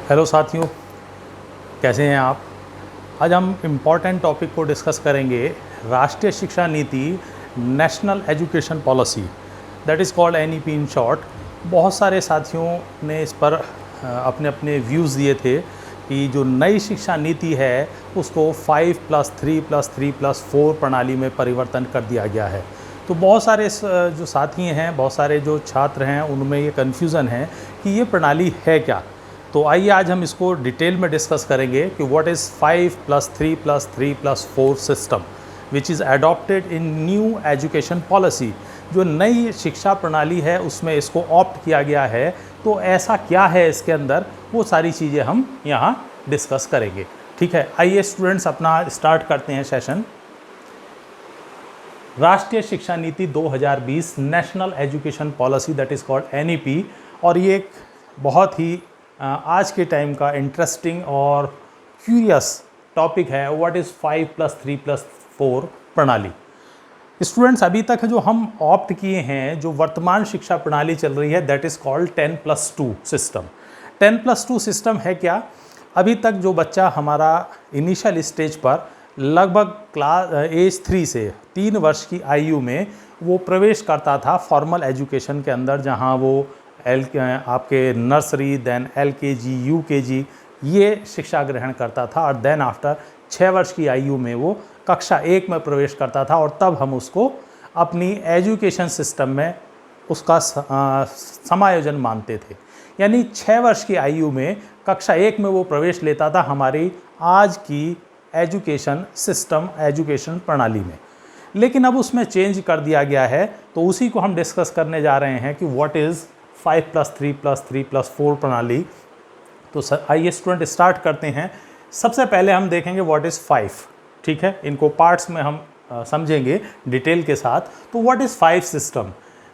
Hello साथियों, कैसे हैं आप। आज हम इम्पॉर्टेंट टॉपिक को डिस्कस करेंगे, राष्ट्रीय शिक्षा नीति, national education policy, that is called NEP in short. बहुत सारे साथियों ने इस पर अपने अपने व्यूज़ दिए थे कि जो नई शिक्षा नीति है उसको 5+3+3+4 प्रणाली में परिवर्तन कर दिया गया है। तो बहुत सारे जो साथी हैं, बहुत सारे जो छात्र हैं, उनमें ये कन्फ्यूज़न है कि ये प्रणाली है क्या। तो आइए आज हम इसको डिटेल में डिस्कस करेंगे कि what is 5+3+3+4 system which is adopted in new education policy. जो नई शिक्षा प्रणाली है उसमें इसको ऑप्ट किया गया है। तो ऐसा क्या है इसके अंदर, वो सारी चीज़ें हम यहाँ डिस्कस करेंगे। ठीक है, आइए स्टूडेंट्स अपना स्टार्ट करते हैं सेशन। राष्ट्रीय शिक्षा नीति 2020 national education policy, that is called NEP. और ये एक बहुत ही आज के टाइम का इंटरेस्टिंग और क्यूरियस टॉपिक है, व्हाट इज़ 5+3+4 प्रणाली। स्टूडेंट्स, अभी तक जो हम ऑप्ट किए हैं, जो वर्तमान शिक्षा प्रणाली चल रही है, that is called 10+2 system. 10+2 system है क्या? अभी तक जो बच्चा हमारा इनिशियल स्टेज पर लगभग क्लास एज 3 से 3 वर्ष की आयु में वो प्रवेश करता था फॉर्मल एजुकेशन के अंदर, जहाँ वो आपके नर्सरी, देन LKG, UKG ये शिक्षा ग्रहण करता था। और देन आफ्टर 6 वर्ष की आयु में वो कक्षा 1 में प्रवेश करता था, और तब हम उसको अपनी एजुकेशन सिस्टम में उसका समायोजन मानते थे। यानी 6 वर्ष की आयु में कक्षा 1 में वो प्रवेश लेता था हमारी आज की एजुकेशन सिस्टम, एजुकेशन प्रणाली में। लेकिन अब उसमें चेंज कर दिया गया है, तो उसी को हम डिस्कस करने जा रहे हैं कि व्हाट इज़ 5+3+3+4 प्रणाली। तो आइए स्टूडेंट स्टार्ट करते हैं। सबसे पहले हम देखेंगे व्हाट इज़ 5। ठीक है, इनको पार्ट्स में हम समझेंगे डिटेल के साथ। तो व्हाट इज़ 5 सिस्टम?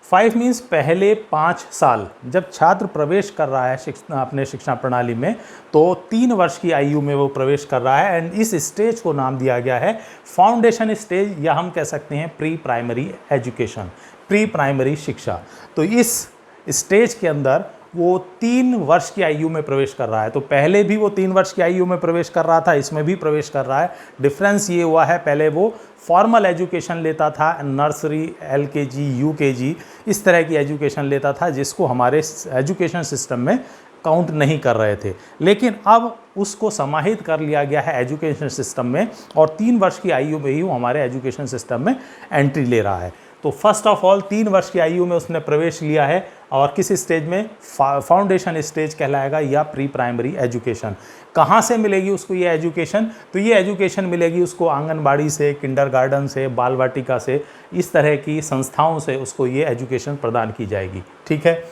5 मीन्स पहले 5 साल जब छात्र प्रवेश कर रहा है अपने शिक्षा प्रणाली में, तो 3 वर्ष की आयु में वो प्रवेश कर रहा है। एंड इस स्टेज को नाम दिया गया है फाउंडेशन स्टेज, या हम कह सकते हैं pre primary education, pre primary शिक्षा। तो इस स्टेज के अंदर वो 3 वर्ष की आयु में प्रवेश कर रहा है। तो पहले भी वो 3 वर्ष की आयु में प्रवेश कर रहा था, इसमें भी प्रवेश कर रहा है। डिफरेंस ये हुआ है, पहले वो फॉर्मल एजुकेशन लेता था, नर्सरी, LKG, UKG इस तरह की एजुकेशन लेता था, जिसको हमारे एजुकेशन सिस्टम में काउंट नहीं कर रहे थे। लेकिन अब उसको समाहित कर लिया गया है एजुकेशन सिस्टम में, और 3 वर्ष की आयु में ही वो हमारे एजुकेशन सिस्टम में एंट्री ले रहा है। तो फर्स्ट ऑफ ऑल 3 वर्ष की आयु में उसने प्रवेश लिया है, और किस स्टेज में? फाउंडेशन स्टेज कहलाएगा, या प्री प्राइमरी एजुकेशन। कहाँ से मिलेगी उसको ये एजुकेशन? तो ये एजुकेशन मिलेगी उसको आंगनबाड़ी से, किंडरगार्टन से, बाल वाटिका से, इस तरह की संस्थाओं से उसको ये एजुकेशन प्रदान की जाएगी। ठीक है,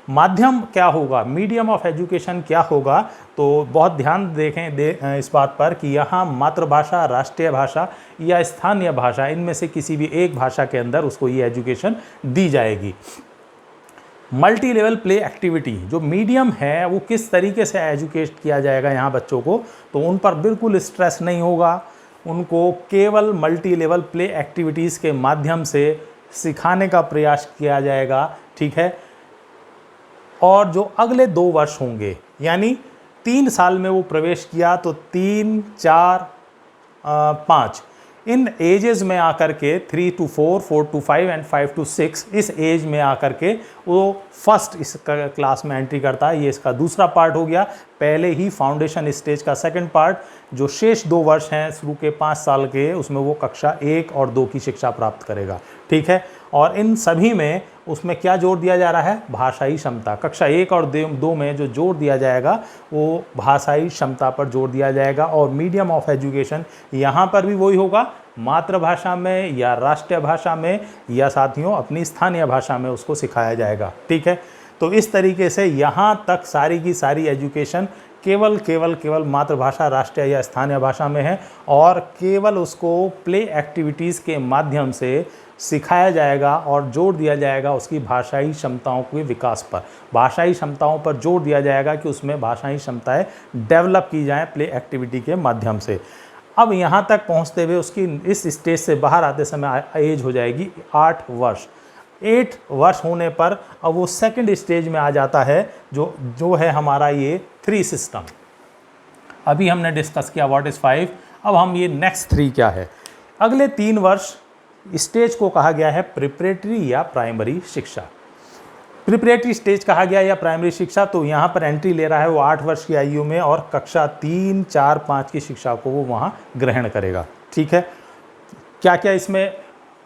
माध्यम क्या होगा, मीडियम ऑफ एजुकेशन क्या होगा? तो बहुत ध्यान देखें इस बात पर कि यहाँ मातृभाषा, राष्ट्रीय भाषा या स्थानीय भाषा, इनमें से किसी भी एक भाषा के अंदर उसको ये एजुकेशन दी जाएगी। मल्टी लेवल प्ले एक्टिविटी, जो मीडियम है वो किस तरीके से एजुकेट किया जाएगा यहाँ बच्चों को, तो उन पर बिल्कुल स्ट्रेस नहीं होगा। उनको केवल मल्टी लेवल प्ले एक्टिविटीज़ के माध्यम से सिखाने का प्रयास किया जाएगा। ठीक है, और जो अगले 2 वर्ष होंगे, यानी 3 साल में वो प्रवेश किया, तो 3, 4, 5 इन एजेस में आकर के 3 to 4, 4 to 5 एंड 5 to 6 इस एज में आकर के वो फर्स्ट इस क्लास में एंट्री करता है। ये इसका दूसरा पार्ट हो गया। पहले ही फाउंडेशन स्टेज का सेकंड पार्ट, जो शेष 2 वर्ष हैं शुरू के 5 साल के, उसमें वो कक्षा 1 और 2 की शिक्षा प्राप्त करेगा। ठीक है, और इन सभी में उसमें क्या जोर दिया जा रहा है? भाषाई क्षमता। कक्षा 1 और 2 में जो जोर दिया जाएगा वो भाषाई क्षमता पर जोर दिया जाएगा। और मीडियम ऑफ एजुकेशन यहाँ पर भी वही होगा, मातृभाषा में या राष्ट्रीय भाषा में, या साथियों अपनी स्थानीय भाषा में उसको सिखाया जाएगा। ठीक है, तो इस तरीके से यहाँ तक सारी की सारी एजुकेशन केवल मातृभाषा, राष्ट्रीय या स्थानीय भाषा में है, और केवल उसको प्ले एक्टिविटीज़ के माध्यम से सिखाया जाएगा और जोर दिया जाएगा उसकी भाषाई क्षमताओं के विकास पर। भाषाई क्षमताओं पर जोर दिया जाएगा कि उसमें भाषाई क्षमताएं डेवलप की जाएं प्ले एक्टिविटी के माध्यम से। अब यहाँ तक पहुँचते हुए उसकी इस स्टेज से बाहर आते समय एज हो जाएगी 8 वर्ष। 8 वर्ष होने पर अब वो सेकंड स्टेज में आ जाता है, जो है हमारा ये 3 सिस्टम। अभी हमने डिस्कस किया व्हाट इज़ 5, अब हम ये नेक्स्ट 3 क्या है। अगले 3 वर्ष स्टेज को कहा गया है प्रिपरेटरी या प्राइमरी शिक्षा। प्रिपरेटरी स्टेज कहा गया या प्राइमरी शिक्षा, तो यहाँ पर एंट्री ले रहा है वो 8 वर्ष की आयु में और कक्षा 3, 4, 5 की शिक्षा को वो वहाँ ग्रहण करेगा। ठीक है, क्या क्या इसमें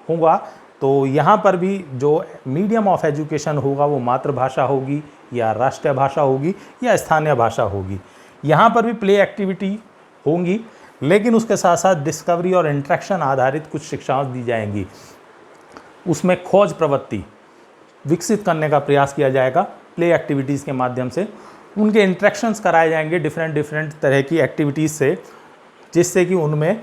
होगा, तो यहाँ पर भी जो मीडियम ऑफ एजुकेशन होगा वो मातृभाषा होगी या राष्ट्रीय भाषा होगी या स्थानीय भाषा होगी। यहाँ पर भी प्ले एक्टिविटी होंगी, लेकिन उसके साथ साथ डिस्कवरी और इंटरेक्शन आधारित कुछ शिक्षाएं दी जाएंगी। उसमें खोज प्रवृत्ति विकसित करने का प्रयास किया जाएगा प्ले एक्टिविटीज़ के माध्यम से। उनके इंटरेक्शंस कराए जाएंगे डिफरेंट तरह की एक्टिविटीज़ से, जिससे कि उनमें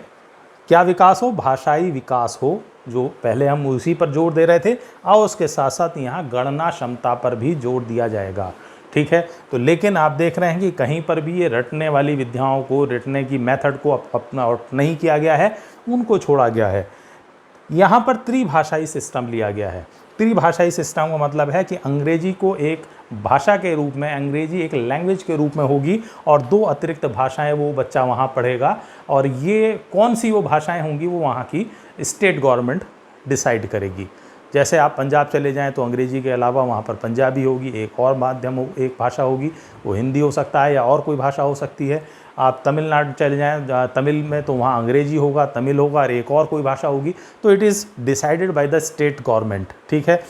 क्या विकास हो, भाषाई विकास हो, जो पहले हम उसी पर जोर दे रहे थे, और उसके साथ साथ यहाँ गणना क्षमता पर भी जोर दिया जाएगा। ठीक है, तो लेकिन आप देख रहे हैं कि कहीं पर भी ये रटने वाली विद्याओं को, रटने की मेथड को अपना नहीं किया गया है, उनको छोड़ा गया है। यहाँ पर त्रिभाषाई सिस्टम लिया गया है। त्रिभाषाई सिस्टम का मतलब है कि अंग्रेजी को एक भाषा के रूप में, अंग्रेजी एक लैंग्वेज के रूप में होगी और 2 अतिरिक्त भाषाएं वो बच्चा वहाँ पढ़ेगा, और ये कौन सी वो भाषाएं होंगी वो वहाँ की स्टेट गवर्नमेंट डिसाइड करेगी। जैसे आप पंजाब चले जाएं तो अंग्रेजी के अलावा वहाँ पर पंजाबी होगी, एक और माध्यम एक भाषा होगी, वो हिंदी हो सकता है या और कोई भाषा हो सकती है। आप तमिलनाडु चले जाएं, तमिल में तो वहाँ अंग्रेजी होगा, तमिल होगा और एक और कोई भाषा होगी। तो it is decided by the state government. ठीक है,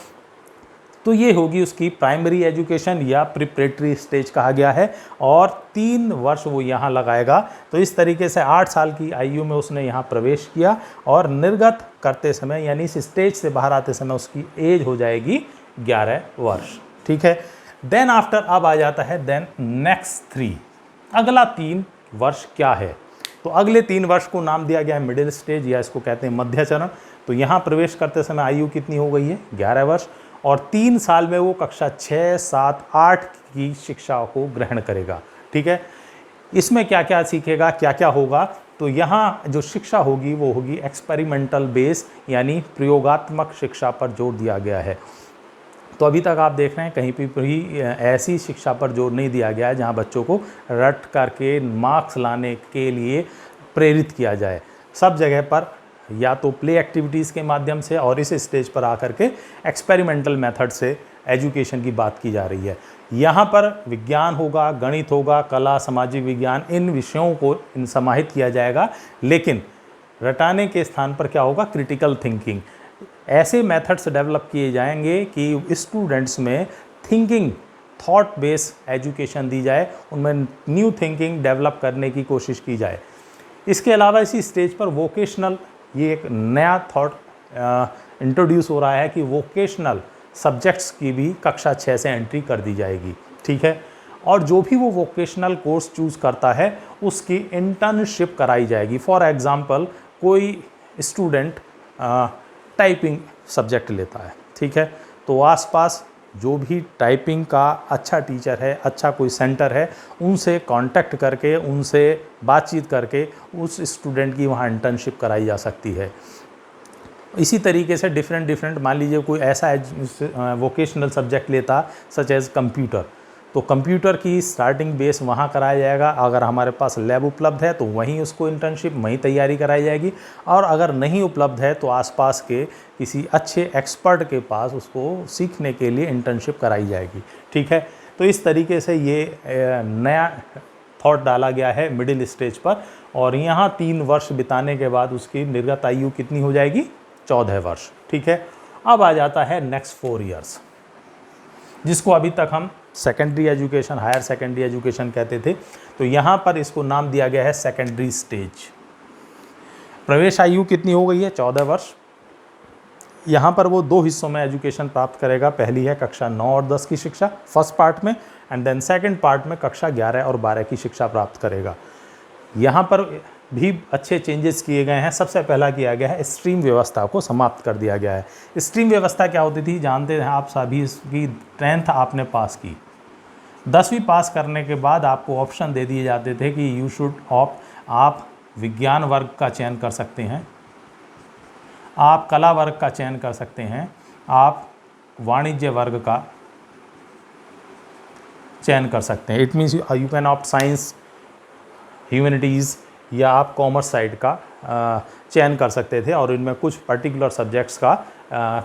तो ये होगी उसकी प्राइमरी एजुकेशन या प्रिपरेटरी स्टेज कहा गया है, और 3 वर्ष वो यहाँ लगाएगा। तो इस तरीके से 8 साल की आयु में उसने यहाँ प्रवेश किया और निर्गत करते समय यानी इस स्टेज से बाहर आते समय उसकी एज हो जाएगी 11 वर्ष। ठीक है, देन आफ्टर अब आ जाता है देन नेक्स्ट 3, अगला 3 वर्ष क्या है। तो अगले 3 वर्ष को नाम दिया गया है मिडिल स्टेज, या इसको कहते हैं मध्य चरण। तो यहाँ प्रवेश करते समय आयु कितनी हो गई है, 11 वर्ष, और 3 साल में वो कक्षा 6, 7, 8 की शिक्षा को ग्रहण करेगा। ठीक है, इसमें क्या क्या सीखेगा, क्या क्या होगा, तो यहाँ जो शिक्षा होगी वो होगी एक्सपेरिमेंटल बेस, यानी प्रयोगात्मक शिक्षा पर जोर दिया गया है। तो अभी तक आप देख रहे हैं कहीं पर भी ऐसी शिक्षा पर जोर नहीं दिया गया है जहाँ बच्चों को रट करके मार्क्स लाने के लिए प्रेरित किया जाए। सब जगह पर या तो प्ले एक्टिविटीज़ के माध्यम से और इस स्टेज पर आकर के एक्सपेरिमेंटल मेथड से एजुकेशन की बात की जा रही है। यहाँ पर विज्ञान होगा, गणित होगा, कला, सामाजिक विज्ञान, इन विषयों को समाहित किया जाएगा, लेकिन रटाने के स्थान पर क्या होगा, क्रिटिकल थिंकिंग। ऐसे मेथड्स डेवलप किए जाएंगे कि स्टूडेंट्स में थिंकिंग, थॉट बेस एजुकेशन दी जाए, उनमें न्यू थिंकिंग डेवलप करने की कोशिश की जाए। इसके अलावा इसी स्टेज पर वोकेशनल, ये एक नया थॉट इंट्रोड्यूस हो रहा है कि वोकेशनल सब्जेक्ट्स की भी कक्षा 6 से एंट्री कर दी जाएगी। ठीक है, और जो भी वो वोकेशनल कोर्स चूज़ करता है उसकी इंटर्नशिप कराई जाएगी। फॉर एग्ज़ाम्पल, कोई स्टूडेंट टाइपिंग सब्जेक्ट लेता है, ठीक है, तो आसपास जो भी टाइपिंग का अच्छा टीचर है, अच्छा कोई सेंटर है, उनसे कांटेक्ट करके, उनसे बातचीत करके उस स्टूडेंट की वहाँ इंटर्नशिप कराई जा सकती है। इसी तरीके से डिफरेंट मान लीजिए कोई ऐसा वोकेशनल सब्जेक्ट लेता सच एज़ कंप्यूटर, तो कंप्यूटर की स्टार्टिंग बेस वहाँ कराया जाएगा। अगर हमारे पास लैब उपलब्ध है तो वहीं उसको इंटर्नशिप, वहीं तैयारी कराई जाएगी, और अगर नहीं उपलब्ध है तो आसपास के किसी अच्छे एक्सपर्ट के पास उसको सीखने के लिए इंटर्नशिप कराई जाएगी। ठीक है, तो इस तरीके से ये नया थॉट डाला गया है मिडिल स्टेज पर, और यहाँ 3 वर्ष बिताने के बाद उसकी निर्गत आयु कितनी हो जाएगी, 14 वर्ष। ठीक है, अब आ जाता है नेक्स्ट 4 ईयर्स, जिसको अभी तक हम secondary education, higher secondary education कहते थे। तो यहाँ पर इसको नाम दिया गया है सेकेंडरी स्टेज। प्रवेश आयु कितनी हो गई है, 14 वर्ष। यहाँ पर वो 2 हिस्सों में एजुकेशन प्राप्त करेगा। पहली है कक्षा 9 और 10 की शिक्षा फर्स्ट पार्ट में, एंड देन सेकंड पार्ट में कक्षा 11 और 12 की शिक्षा प्राप्त करेगा। यहाँ पर भी अच्छे चेंजेस किए गए हैं। सबसे पहला किया गया है स्ट्रीम व्यवस्था को समाप्त कर दिया गया है। स्ट्रीम व्यवस्था क्या होती थी, जानते हैं आप सभी की। 10th आपने पास की, 10वीं पास करने के बाद आपको ऑप्शन दे दिए जाते थे कि यू शुड आप विज्ञान वर्ग का चयन कर सकते हैं, आप कला वर्ग का चयन कर सकते हैं, आप वाणिज्य वर्ग का चयन कर सकते हैं। It means you can opt science, humanities या आप कॉमर्स साइड का चयन कर सकते थे और इनमें कुछ पर्टिकुलर सब्जेक्ट्स का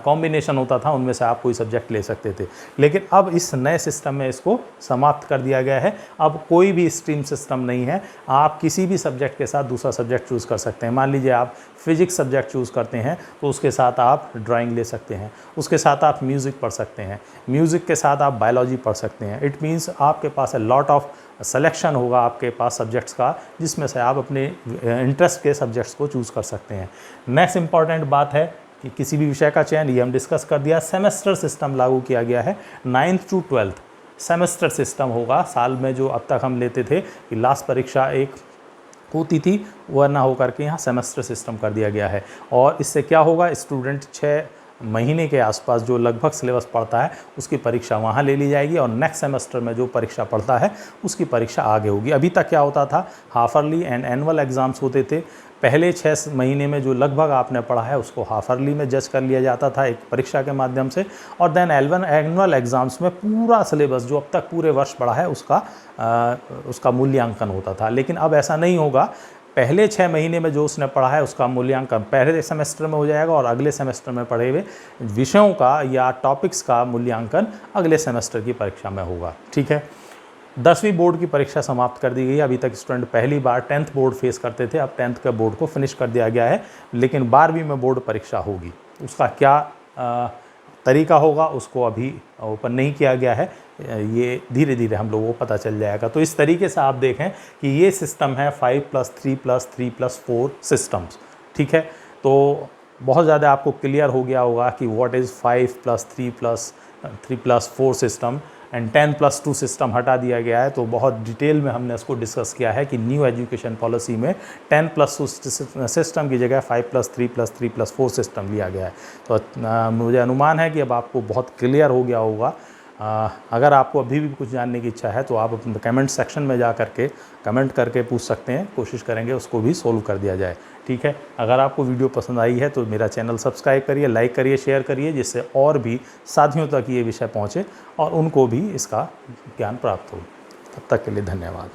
कॉम्बिनेशन होता था, उनमें से आप कोई सब्जेक्ट ले सकते थे। लेकिन अब इस नए सिस्टम में इसको समाप्त कर दिया गया है। अब कोई भी स्ट्रीम सिस्टम नहीं है, आप किसी भी सब्जेक्ट के साथ दूसरा सब्जेक्ट चूज़ कर सकते हैं। मान लीजिए आप फिजिक्स सब्जेक्ट चूज़ करते हैं तो उसके साथ आप ड्राइंग ले सकते हैं, उसके साथ आप म्यूज़िक पढ़ सकते हैं, म्यूज़िक के साथ आप बायोलॉजी पढ़ सकते हैं। इट मीन्स आपके पास लॉट ऑफ सिलेक्शन होगा आपके पास सब्जेक्ट्स का, जिसमें से आप अपने इंटरेस्ट के सब्जेक्ट्स को चूज़ कर सकते हैं। नेक्स्ट इंपॉर्टेंट बात है कि किसी भी विषय का चयन, ये हम डिस्कस कर दिया। सेमेस्टर सिस्टम लागू किया गया है। 9th to 12th semester system होगा। साल में जो अब तक हम लेते थे कि लास्ट परीक्षा एक होती थी, वह ना होकर के यहाँ सेमेस्टर सिस्टम कर दिया गया है। और इससे क्या होगा, स्टूडेंट 6 महीने के आसपास जो लगभग सिलेबस पढ़ता है उसकी परीक्षा वहाँ ले ली जाएगी और नेक्स्ट सेमेस्टर में जो परीक्षा पढ़ता है उसकी परीक्षा आगे होगी। अभी तक क्या होता था, half early and annual exams होते थे। पहले 6 महीने में जो लगभग आपने पढ़ा है उसको हाफ अर्ली में जज कर लिया जाता था एक परीक्षा के माध्यम से, और देन एनुअल एग्ज़ाम्स में पूरा सिलेबस जो अब तक पूरे वर्ष पढ़ा है उसका मूल्यांकन होता था। लेकिन अब ऐसा नहीं होगा। पहले 6 महीने में जो उसने पढ़ा है उसका मूल्यांकन पहले सेमेस्टर में हो जाएगा और अगले सेमेस्टर में पढ़े हुए विषयों का या टॉपिक्स का मूल्यांकन अगले सेमेस्टर की परीक्षा में होगा। ठीक है। 10वीं बोर्ड की परीक्षा समाप्त कर दी गई। अभी तक स्टूडेंट पहली बार 10th बोर्ड फेस करते थे, अब 10th के बोर्ड को फिनिश कर दिया गया है। लेकिन 12वीं में बोर्ड परीक्षा होगी, उसका क्या तरीका होगा उसको अभी ओपन नहीं किया गया है, ये धीरे धीरे हम लोगों को पता चल जाएगा। तो इस तरीके से आप देखें कि ये सिस्टम है 5+3+3+4 सिस्टम्स। ठीक है, तो बहुत ज़्यादा आपको क्लियर हो गया होगा कि what is 5+3+3+4 system and 10+2 system हटा दिया गया है। तो बहुत डिटेल में हमने इसको डिस्कस किया है कि न्यू एजुकेशन पॉलिसी में 10+2 सिस्टम की जगह 5+3+3+4 सिस्टम लिया गया है। तो मुझे अनुमान है कि अब आपको बहुत क्लियर हो गया होगा। अगर आपको अभी भी कुछ जानने की इच्छा है तो आप अपने कमेंट सेक्शन में जा करके कमेंट करके पूछ सकते हैं, कोशिश करेंगे उसको भी सोल्व कर दिया जाए। ठीक है, अगर आपको वीडियो पसंद आई है तो मेरा चैनल सब्सक्राइब करिए, लाइक करिए, शेयर करिए, जिससे और भी साथियों तक ये विषय पहुँचे और उनको भी इसका ज्ञान प्राप्त हो। तब तक के लिए धन्यवाद।